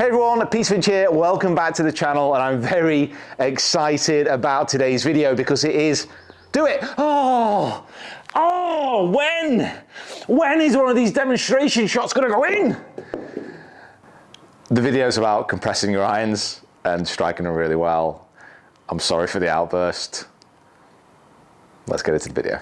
Hey everyone, Peace Vids here. Welcome back to the channel, and I'm very excited about today's video because it is do it. When is one of these demonstration shots gonna go in? The video's about compressing your irons and striking them really well. I'm sorry for the outburst. Let's get into the video.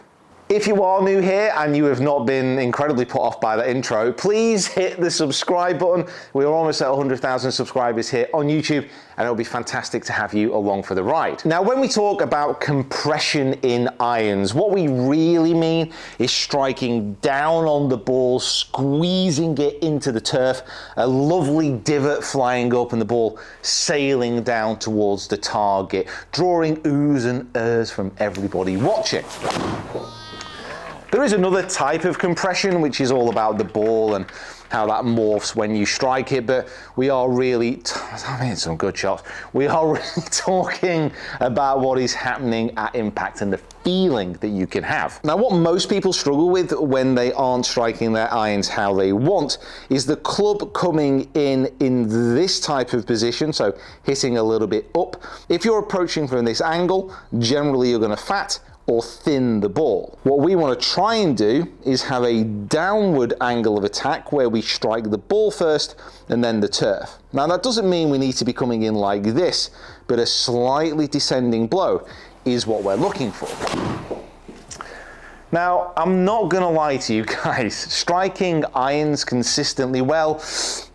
If you are new here and you have not been incredibly put off by that intro, please hit the subscribe button. We are almost at 100,000 subscribers here on YouTube, and it'll be fantastic to have you along for the ride. Now, when we talk about compression in irons, what we really mean is striking down on the ball, squeezing it into the turf, a lovely divot flying up and the ball sailing down towards the target, drawing oohs and ahs from everybody watching. There is another type of compression which is all about the ball and how that morphs when you strike it, but we are really, some good shots. We are really talking about what is happening at impact and the feeling that you can have. Now, what most people struggle with when they aren't striking their irons how they want is the club coming in this type of position, so hitting a little bit up. If you're approaching from this angle, generally you're going to fat or thin the ball. What we want to try and do is have a downward angle of attack where we strike the ball first and then the turf. Now, that doesn't mean we need to be coming in like this, but a slightly descending blow is what we're looking for. Now, I'm not gonna lie to you guys, striking irons consistently well,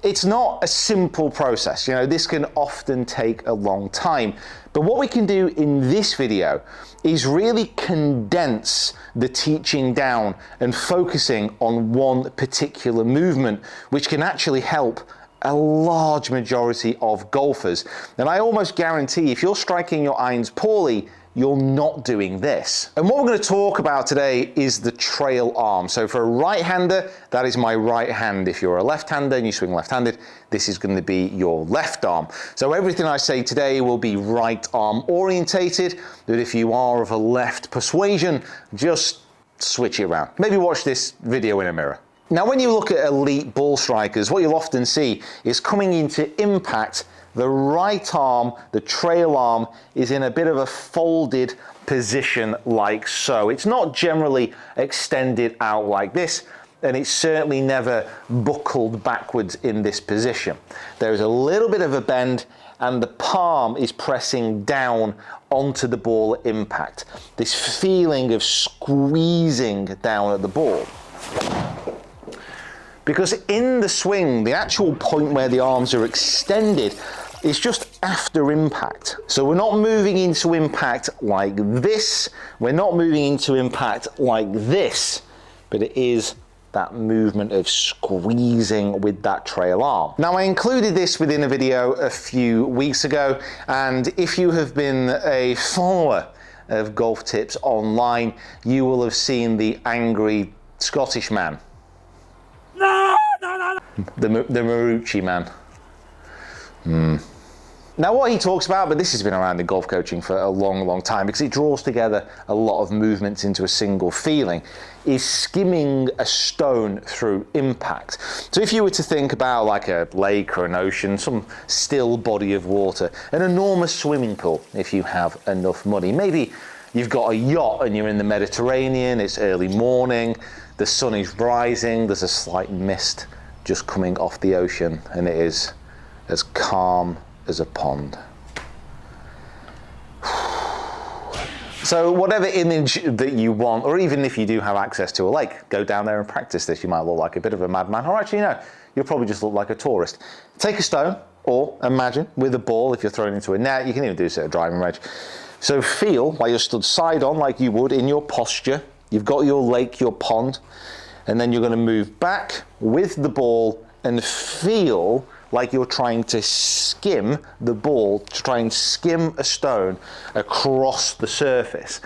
it's not a simple process. You know, this can often take a long time. But what we can do in this video is really condense the teaching down and focusing on one particular movement, which can actually help a large majority of golfers. And I almost guarantee if you're striking your irons poorly, you're not doing this. And what we're going to talk about today is the trail arm. So for a right-hander, that is my right hand. If you're a left-hander and you swing left-handed, this is going to be your left arm. So everything I say today will be right arm orientated, but if you are of a left persuasion, just switch it around. Maybe watch this video in a mirror. Now, when you look at elite ball strikers, what you'll often see is coming into impact, the right arm, the trail arm, is in a bit of a folded position like so. It's not generally extended out like this, and it's certainly never buckled backwards in this position. There's a little bit of a bend, and the palm is pressing down onto the ball at impact. This feeling of squeezing down at the ball. Because in the swing, the actual point where the arms are extended is just after impact. So we're not moving into impact like this, we're not moving into impact like this, but it is that movement of squeezing with that trail arm. Now, I included this within a video a few weeks ago, and if you have been a follower of golf tips online, you will have seen the angry Scottish man. The Marucci man. Now, what he talks about, but this has been around in golf coaching for a long time because it draws together a lot of movements into a single feeling, is skimming a stone through impact. So if you were to think about like a lake or an ocean, some still body of water, an enormous swimming pool if you have enough money. Maybe you've got a yacht and you're in the Mediterranean, it's early morning, the sun is rising, there's a slight mist just coming off the ocean, and it is as calm as a pond. So whatever image that you want, or even if you do have access to a lake, go down there and practice this. You might look like a bit of a madman, or actually no, you'll probably just look like a tourist. Take a stone, or imagine with a ball, if you're throwing into a net, you can even do this at a driving range. So feel like you're stood side on like you would in your posture. You've got your lake, your pond, and then you're going to move back with the ball and feel like you're trying to skim the ball, to try and skim a stone across the surface.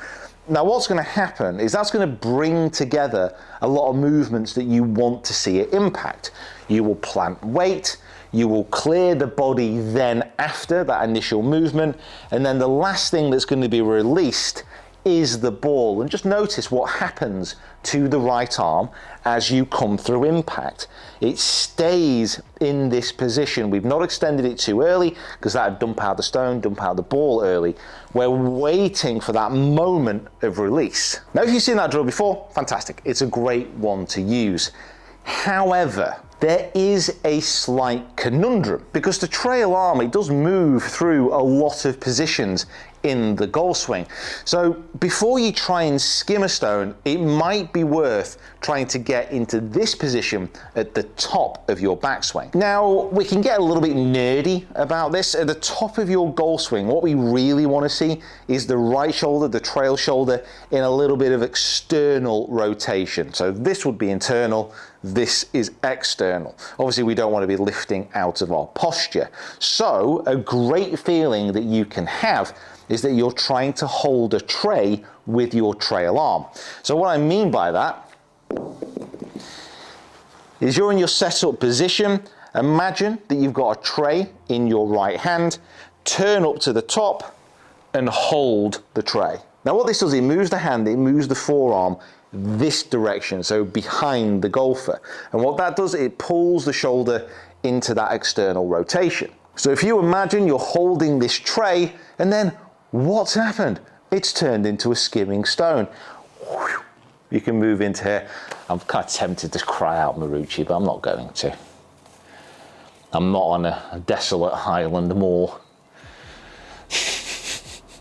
Now, what's going to happen is that's going to bring together a lot of movements that you want to see at impact. You will plant weight, you will clear the body then after that initial movement, and then the last thing that's going to be released is the ball. And just notice what happens to the right arm as you come through impact. It stays in this position. We've not extended it too early because that would dump out the stone, dump out the ball early. We're waiting for that moment of release. Now, if you've seen that drill before, fantastic. It's a great one to use. However, there is a slight conundrum because the trail arm, it does move through a lot of positions in the golf swing. So before you try and skim a stone, it might be worth trying to get into this position at the top of your backswing. Now, we can get a little bit nerdy about this. At the top of your golf swing, what we really want to see is the right shoulder, the trail shoulder, in a little bit of external rotation. So this would be internal, this is external. Obviously, we don't want to be lifting out of our posture. So a great feeling that you can have is that you're trying to hold a tray with your trail arm. So what I mean by that is you're in your setup position. Imagine that you've got a tray in your right hand, turn up to the top and hold the tray. Now what this does, it moves the hand, it moves the forearm this direction, so behind the golfer. And what that does, it pulls the shoulder into that external rotation. So if you imagine you're holding this tray and then what's happened? It's turned into a skimming stone. You can move into here. I'm kind of tempted to cry out Marucci, but I'm not going to. I'm not on a desolate highland moor.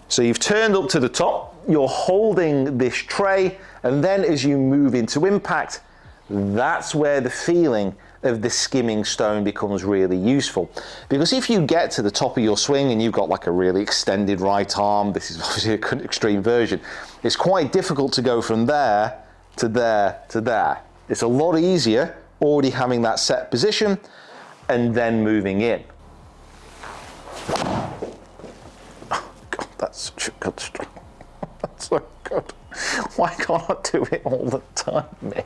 So you've turned up to the top, you're holding this tray, and then as you move into impact, that's where the feeling of the skimming stone becomes really useful. Because if you get to the top of your swing and you've got like a really extended right arm, this is obviously an extreme version, it's quite difficult to go from there to there to there. It's a lot easier already having that set position and then moving in. Oh God, that's such a good stroke. That's so good. Why can't I do it all the time, Mick?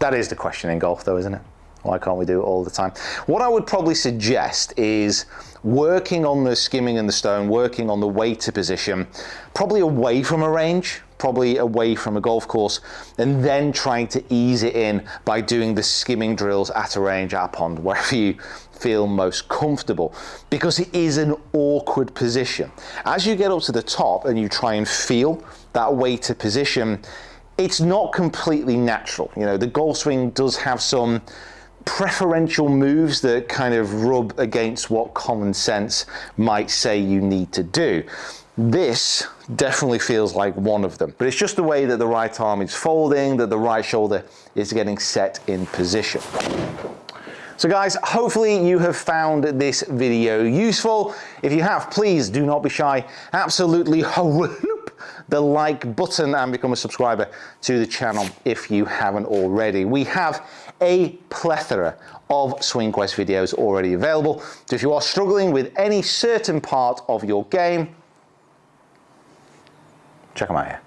That is the question in golf though, isn't it? Why can't we do it all the time? What I would probably suggest is working on the skimming and the stone, working on the weighted position, probably away from a range, probably away from a golf course, and then trying to ease it in by doing the skimming drills at a range, at a pond, wherever you feel most comfortable, because it is an awkward position. As you get up to the top and you try and feel that weighted position, it's not completely natural. You know, the golf swing does have some preferential moves that kind of rub against what common sense might say you need to do. This definitely feels like one of them, but it's just the way that the right arm is folding, that the right shoulder is getting set in position. So guys, hopefully you have found this video useful. If you have, please do not be shy. Absolutely the like button and become a subscriber to the channel if you haven't already. We have a plethora of SwingQuest videos already available. So if you are struggling with any certain part of your game, check them out here.